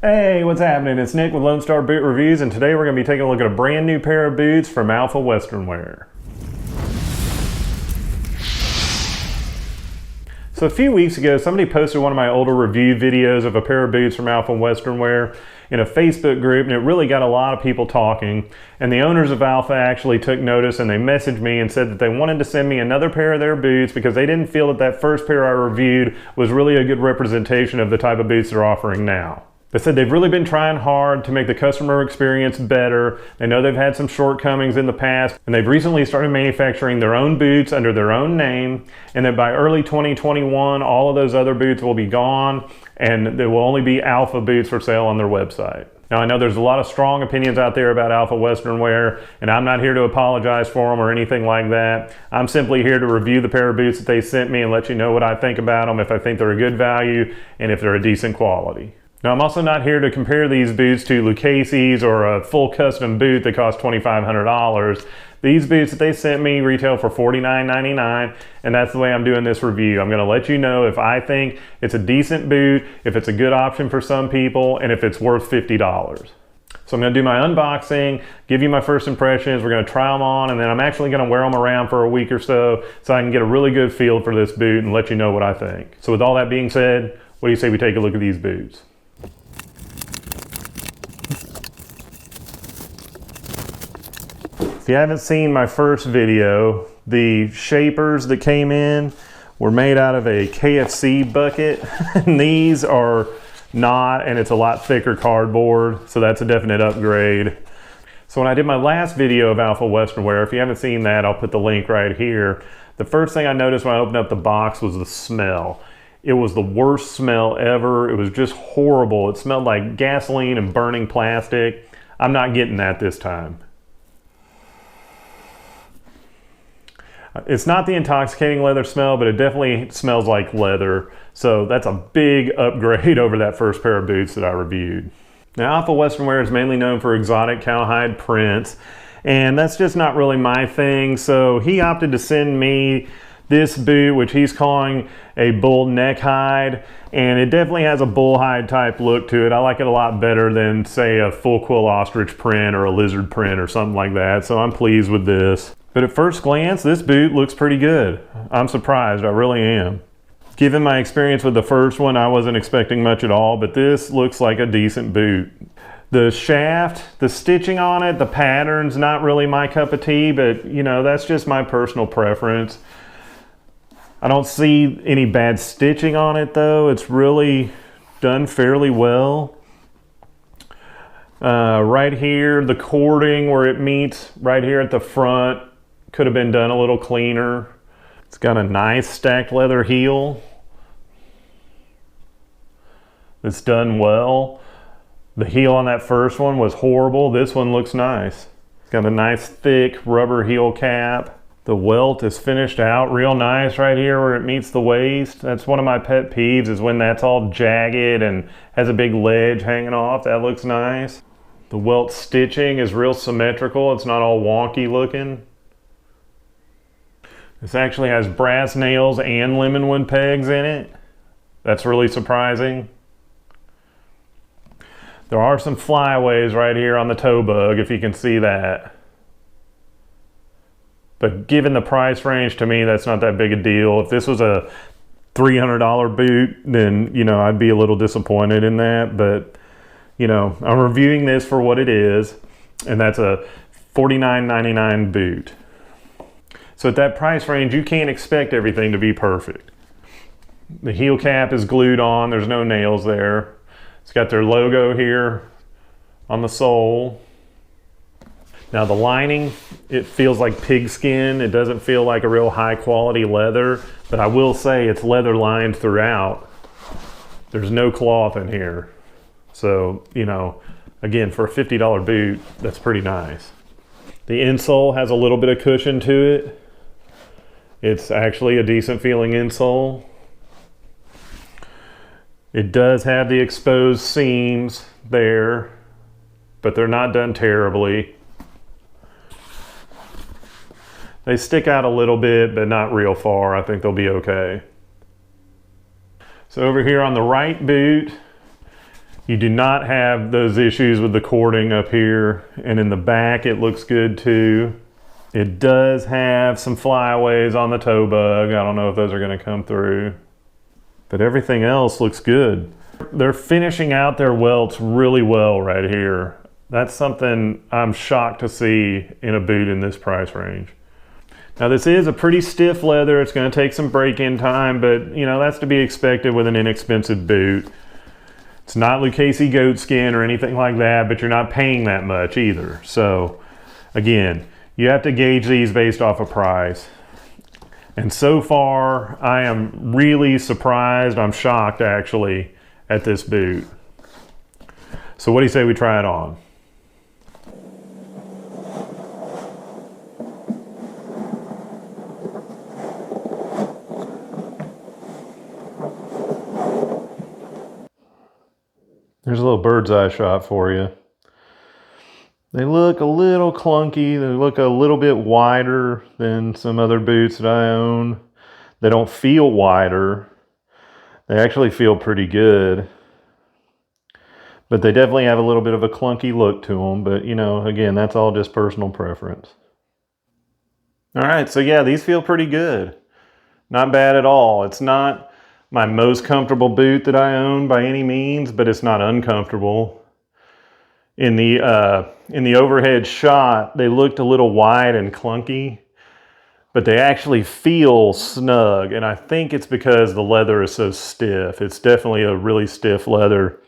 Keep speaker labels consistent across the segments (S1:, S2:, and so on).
S1: Hey, what's happening? It's Nick with Lone Star Boot Reviews, and today we're going to be taking a look at a brand new pair of boots from Alfa Western Wear. So a few weeks ago, somebody posted one of my older review videos of a pair of boots from Alfa Western Wear in a Facebook group, and it really got a lot of people talking. And the owners of Alfa actually took notice, and they messaged me and said that they wanted to send me another pair of their boots because they didn't feel that that first pair I reviewed was really a good representation of the type of boots they're offering now. They said they've really been trying hard to make the customer experience better. They know they've had some shortcomings in the past, and they've recently started manufacturing their own boots under their own name, and that by early 2021, all of those other boots will be gone, and there will only be Alfa boots for sale on their website. Now, I know there's a lot of strong opinions out there about Alfa Western Wear, and I'm not here to apologize for them or anything like that. I'm simply here to review the pair of boots that they sent me and let you know what I think about them, if I think they're a good value, and if they're a decent quality. Now, I'm also not here to compare these boots to Lucchese's or a full custom boot that costs $2,500. These boots that they sent me retail for $49.99, and that's the way I'm doing this review. I'm going to let you know if I think it's a decent boot, if it's a good option for some people, and if it's worth $50. So I'm going to do my unboxing, give you my first impressions, we're going to try them on, and then I'm actually going to wear them around for a week or so I can get a really good feel for this boot and let you know what I think. So with all that being said, what do you say we take a look at these boots? If you haven't seen my first video, the shapers that came in were made out of a KFC bucket. And these are not, and it's a lot thicker cardboard, so that's a definite upgrade. So when I did my last video of Alfa Western Wear, if you haven't seen that, I'll put the link right here. The first thing I noticed when I opened up the box was the smell. It was the worst smell ever. It was just horrible. It smelled like gasoline and burning plastic. I'm not getting that this time. It's not the intoxicating leather smell, but it definitely smells like leather. So that's a big upgrade over that first pair of boots that I reviewed. Now, Alfa Western Wear is mainly known for exotic cowhide prints, and that's just not really my thing. So he opted to send me this boot, which he's calling a bull neck hide, and it definitely has a bull hide type look to it. I like it a lot better than, say, a full quill ostrich print or a lizard print or something like that. So I'm pleased with this. But at first glance, this boot looks pretty good. I'm surprised, I really am. Given my experience with the first one, I wasn't expecting much at all, but this looks like a decent boot. The shaft, the stitching on it, the pattern's not really my cup of tea, but you know, that's just my personal preference. I don't see any bad stitching on it though. It's really done fairly well. Right here, the cording where it meets right here at the front could have been done a little cleaner. It's got a nice stacked leather heel. It's done well. The heel on that first one was horrible. This one looks nice. It's got a nice thick rubber heel cap. The welt is finished out real nice right here where it meets the waist. That's one of my pet peeves, is when that's all jagged and has a big ledge hanging off. That looks nice. The welt stitching is real symmetrical. It's not all wonky looking. This actually has brass nails and lemonwood pegs in it. That's really surprising. There are some flyaways right here on the toe bug, if you can see that. But given the price range, to me, that's not that big a deal. If this was a $300 boot, then, you know, I'd be a little disappointed in that. But, you know, I'm reviewing this for what it is, and that's a $49.99 boot. So at that price range, you can't expect everything to be perfect. The heel cap is glued on. There's no nails there. It's got their logo here on the sole. Now the lining, it feels like pigskin. It doesn't feel like a real high quality leather, but I will say it's leather lined throughout. There's no cloth in here. So, you know, again, for a $50 boot, that's pretty nice. The insole has a little bit of cushion to it. It's actually a decent feeling insole. It does have the exposed seams there, but they're not done terribly. They stick out a little bit, but not real far. I think they'll be okay. So over here on the right boot, You do not have those issues with the cording up here, and in the back it looks good too. It does have some flyaways on the toe bug. I don't know if those are going to come through, but everything else looks good. They're finishing out their welts really well right here. That's something I'm shocked to see in a boot in this price range. Now this is a pretty stiff leather. It's going to take some break-in time, but you know, that's to be expected with an inexpensive boot. It's not Lucchese goat skin or anything like that, but you're not paying that much either. So again, you have to gauge these based off of price. And so far, I am really surprised. I'm shocked actually at this boot. So what do you say we try it on? There's a little bird's eye shot for you. They look a little clunky. They look a little bit wider than some other boots that I own. They don't feel wider. They actually feel pretty good. But they definitely have a little bit of a clunky look to them. But you know, again, that's all just personal preference. All right, so yeah, these feel pretty good. Not bad at all. It's not my most comfortable boot that I own by any means, but it's not uncomfortable. In the overhead shot, they looked a little wide and clunky, but they actually feel snug, and I think it's because the leather is so stiff. It's definitely a really stiff leather,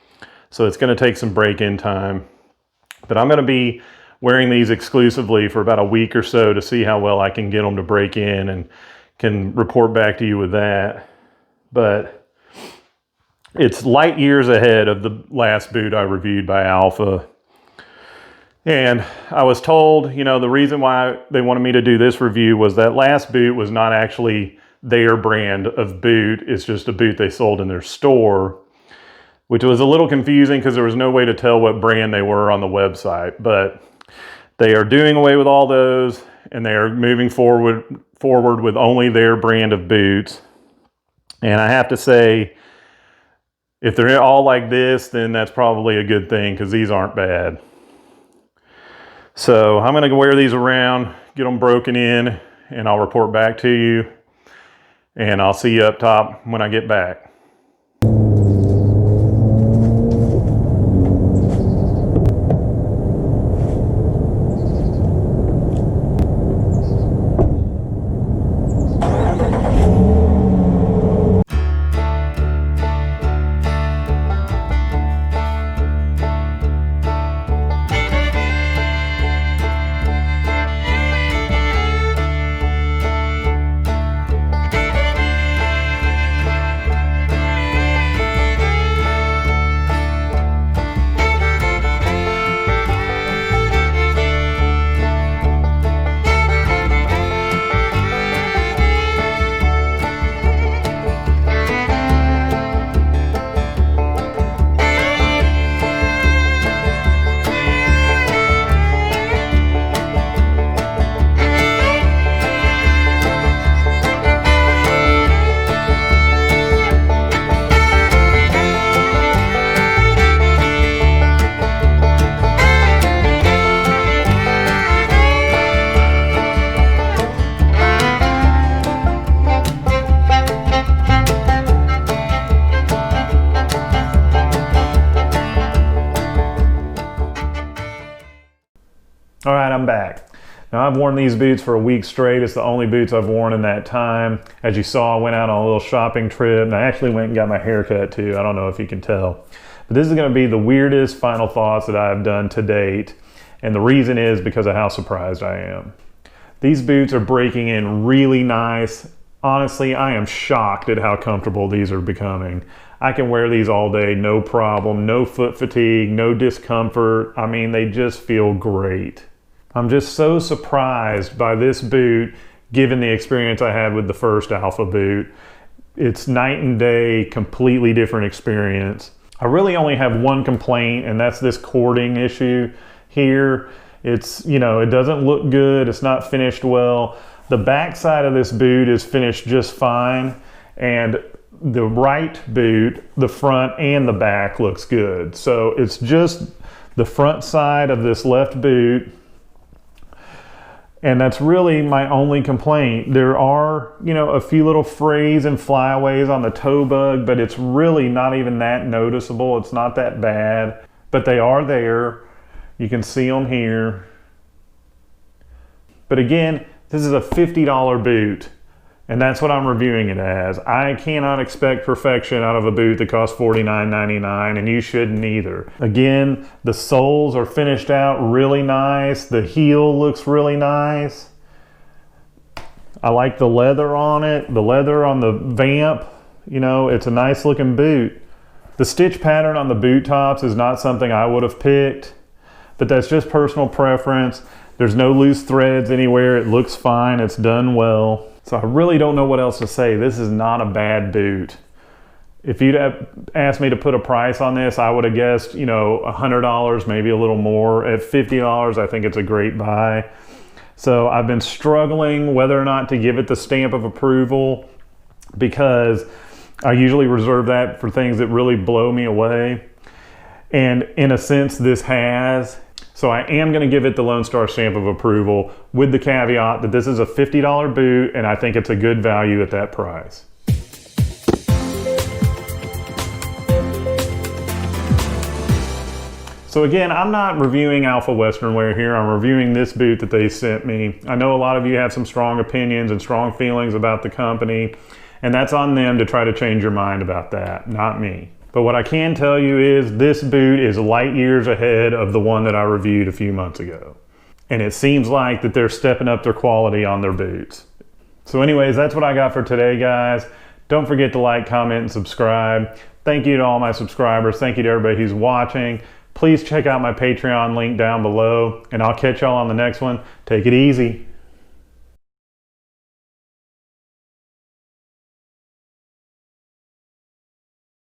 S1: so it's going to take some break-in time. But I'm going to be wearing these exclusively for about a week or so to see how well I can get them to break in, and can report back to you with that. But it's light years ahead of the last boot I reviewed by Alfa. And I was told, you know, the reason why they wanted me to do this review was that last boot was not actually their brand of boot. It's just a boot they sold in their store, which was a little confusing because there was no way to tell what brand they were on the website. But they are doing away with all those, and they are moving forward with only their brand of boots. And I have to say, if they're all like this, then that's probably a good thing, because these aren't bad. So I'm going to wear these around, get them broken in, and I'll report back to you. And I'll see you up top when I get back. All right, I'm back. Now I've worn these boots for a week straight. It's the only boots I've worn in that time. As you saw, I went out on a little shopping trip, and I actually went and got my hair cut too. I don't know if you can tell. But this is gonna be the weirdest final thoughts that I've done to date. And the reason is because of how surprised I am. These boots are breaking in really nice. Honestly, I am shocked at how comfortable these are becoming. I can wear these all day, no problem, no foot fatigue, no discomfort. I mean, they just feel great. I'm just so surprised by this boot, given the experience I had with the first Alfa boot. It's night and day, completely different experience. I really only have one complaint, and that's this cording issue here. It's, you know, it doesn't look good. It's not finished well. The back side of this boot is finished just fine. And the right boot, the front and the back looks good. So it's just the front side of this left boot. And that's really my only complaint. There are, you know, a few little frays and flyaways on the toe bug, but it's really not even that noticeable. It's not that bad, but they are there. You can see them here. But again, this is a $50 boot, and that's what I'm reviewing it as. I cannot expect perfection out of a boot that costs $49.99, and you shouldn't either. Again, the soles are finished out really nice. The heel looks really nice. I like the leather on it, the leather on the vamp. You know, it's a nice looking boot. The stitch pattern on the boot tops is not something I would have picked, but that's just personal preference. There's no loose threads anywhere. It looks fine. It's done well. So I really don't know what else to say. This is not a bad boot. If you'd have asked me to put a price on this, I would have guessed, you know, $100, maybe a little more. At $50, I think it's a great buy. So I've been struggling whether or not to give it the stamp of approval, because I usually reserve that for things that really blow me away. And in a sense, this has. So I am going to give it the Lone Star stamp of approval, with the caveat that this is a $50 boot, and I think it's a good value at that price. So again, I'm not reviewing Alfa Western Wear here. I'm reviewing this boot that they sent me. I know a lot of you have some strong opinions and strong feelings about the company, and that's on them to try to change your mind about that, not me. But what I can tell you is this boot is light years ahead of the one that I reviewed a few months ago. And it seems like that they're stepping up their quality on their boots. So anyways, that's what I got for today, guys. Don't forget to like, comment, and subscribe. Thank you to all my subscribers. Thank you to everybody who's watching. Please check out my Patreon link down below, and I'll catch y'all on the next one. Take it easy.